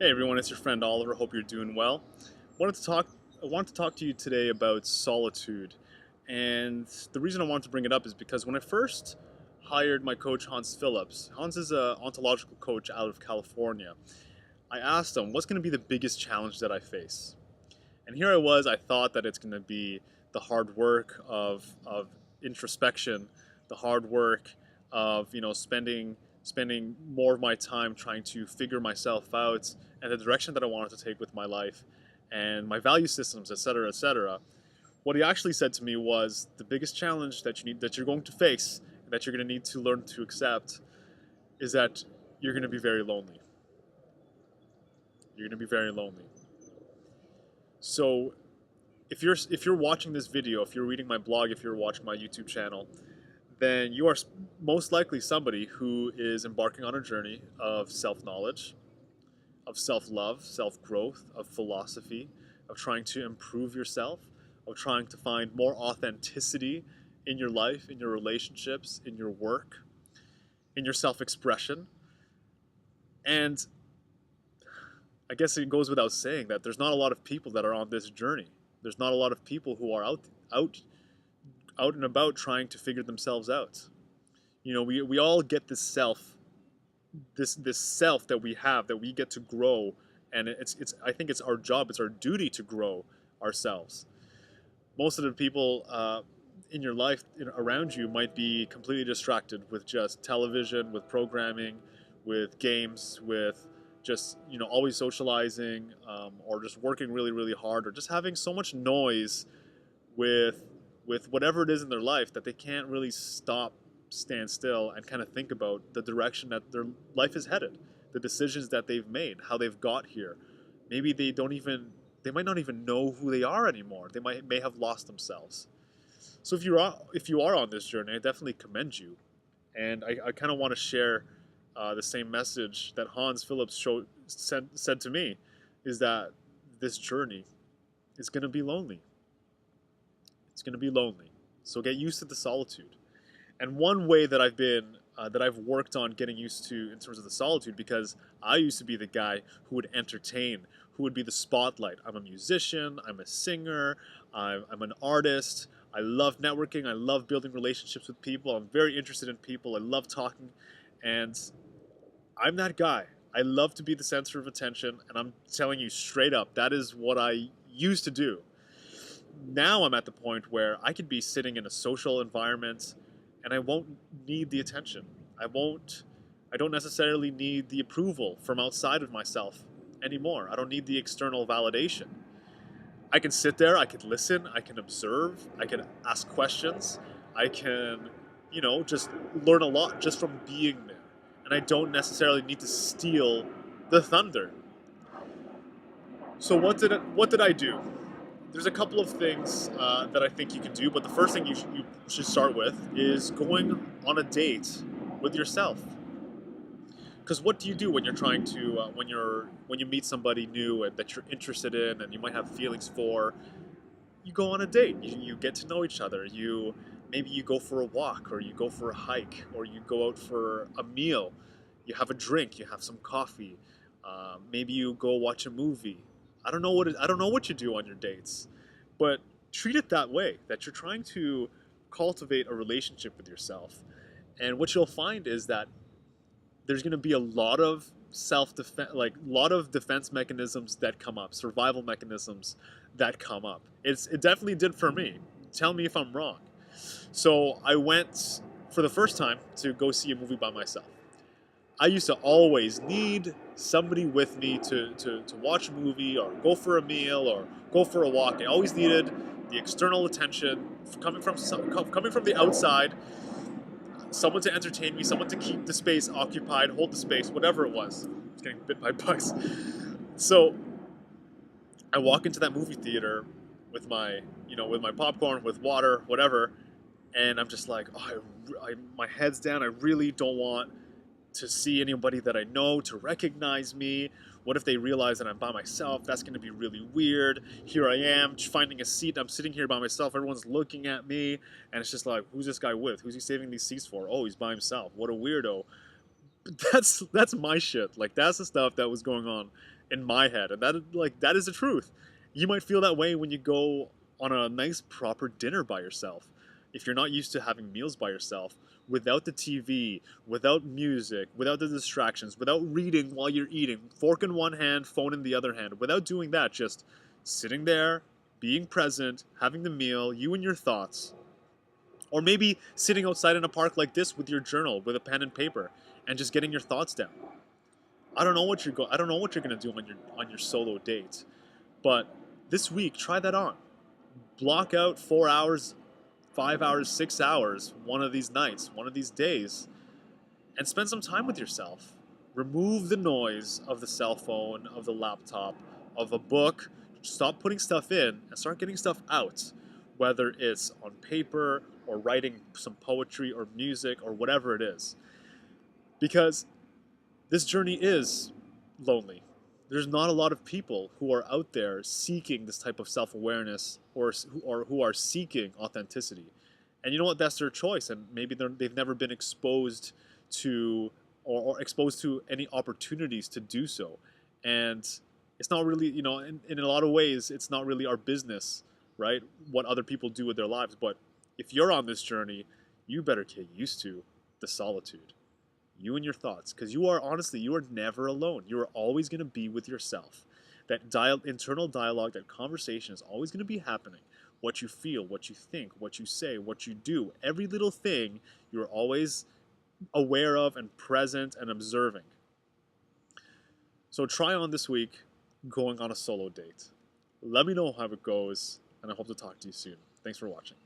Hey everyone, it's your friend Oliver. Hope you're doing well. Wanted to talk. I wanted to talk to you today about solitude, and the reason I wanted to bring it up is because when I first hired my coach Hans Phillips, Hans is a ontological coach out of California. I asked him, "What's going to be the biggest challenge that I face?" And here I was. I thought that it's going to be the hard work of introspection, the hard work of spending more of my time trying to figure myself out and the direction that I wanted to take with my life and my value systems, etc., etc. What he actually said to me was the biggest challenge that you're going to face, that you're going to need to learn to accept, is that you're going to be very lonely. You're going to be very lonely. So if you're watching this video, if you're reading my blog, if you're watching my YouTube channel, then you are most likely somebody who is embarking on a journey of self-knowledge, of self-love, self-growth, of philosophy, of trying to improve yourself, of trying to find more authenticity in your life, in your relationships, in your work, in your self-expression. And I guess it goes without saying that there's not a lot of people that are on this journey. There's not a lot of people who are out and about trying to figure themselves out. We all get this self that we have, that we get to grow, and it's I think it's our job, it's our duty to grow ourselves. Most of the people in your life around you might be completely distracted with just television, with programming, with games, with just always socializing, or just working really really hard, or just having so much noise with whatever it is in their life that they can't really stand still and kind of think about the direction that their life is headed, the decisions that they've made, how they've got here. Maybe they might not even know who they are anymore. They may have lost themselves. So if you are on this journey, I definitely commend you, and I kind of want to share the same message that Hans Phillips said to me, is that this journey is going to be lonely. It's going to be lonely. So get used to the solitude. And one way that I've worked on getting used to in terms of the solitude, because I used to be the guy who would entertain, who would be the spotlight. I'm a musician, I'm a singer, I'm an artist. I love networking, I love building relationships with people. I'm very interested in people. I love talking, and I'm that guy. I love to be the center of attention, and I'm telling you straight up, that is what I used to do. Now I'm at the point where I could be sitting in a social environment and I won't need the attention. I don't necessarily need the approval from outside of myself anymore. I don't need the external validation. I can sit there, I can listen, I can observe, I can ask questions, I can, just learn a lot just from being there. And I don't necessarily need to steal the thunder. So what did I do? There's a couple of things that I think you can do, but the first thing you should start with is going on a date with yourself. Because what do you do when you're trying to when you meet somebody new and that you're interested in and you might have feelings for? You go on a date. You get to know each other. Maybe you go for a walk, or you go for a hike, or you go out for a meal. You have a drink. You have some coffee. Maybe you go watch a movie. I don't know what you do on your dates, but treat it that way. That you're trying to cultivate a relationship with yourself, and what you'll find is that there's going to be a lot of self-defense, like a lot of defense mechanisms that come up, survival mechanisms that come up. It definitely did for me. Tell me if I'm wrong. So I went for the first time to go see a movie by myself. I used to always need somebody with me to watch a movie or go for a meal or go for a walk. I always needed the external attention coming from the outside, someone to entertain me, someone to keep the space occupied, hold the space, whatever it was. I was getting bit by bugs. So I walk into that movie theater with my popcorn, with water, whatever, and I'm just like, oh, my head's down. I really don't want to see anybody that I know to recognize me. What if they realize that I'm by myself? That's going to be really weird. Here I am, finding a seat. I'm sitting here by myself. Everyone's looking at me. And it's just like, who's this guy with? Who's he saving these seats for? Oh, he's by himself. What a weirdo. But that's my shit. Like, that's the stuff that was going on in my head, and that is the truth. You might feel that way when you go on a nice proper dinner by yourself. If you're not used to having meals by yourself, without the TV, without music, without the distractions, without reading while you're eating, fork in one hand, phone in the other hand, without doing that, just sitting there, being present, having the meal, you and your thoughts, or maybe sitting outside in a park like this with your journal, with a pen and paper, and just getting your thoughts down. I don't know what you're gonna do on your solo date, but this week try that on. Block out 4 hours, 5 hours, 6 hours, one of these nights, one of these days, and spend some time with yourself. Remove the noise of the cell phone, of the laptop, of a book. Stop putting stuff in and start getting stuff out, whether it's on paper or writing some poetry or music or whatever it is. Because this journey is lonely. There's not a lot of people who are out there seeking this type of self-awareness, or who are seeking authenticity. And you know what? That's their choice, and maybe they've never been exposed to, or exposed to any opportunities to do so. And it's not really, in a lot of ways, it's not really our business, right? What other people do with their lives. But if you're on this journey, you better get used to the solitude, you and your thoughts, because you are never alone. You are always going to be with yourself. That internal dialogue, that conversation is always going to be happening. What you feel, what you think, what you say, what you do, every little thing you're always aware of and present and observing. So try on this week going on a solo date. Let me know how it goes, and I hope to talk to you soon. Thanks for watching.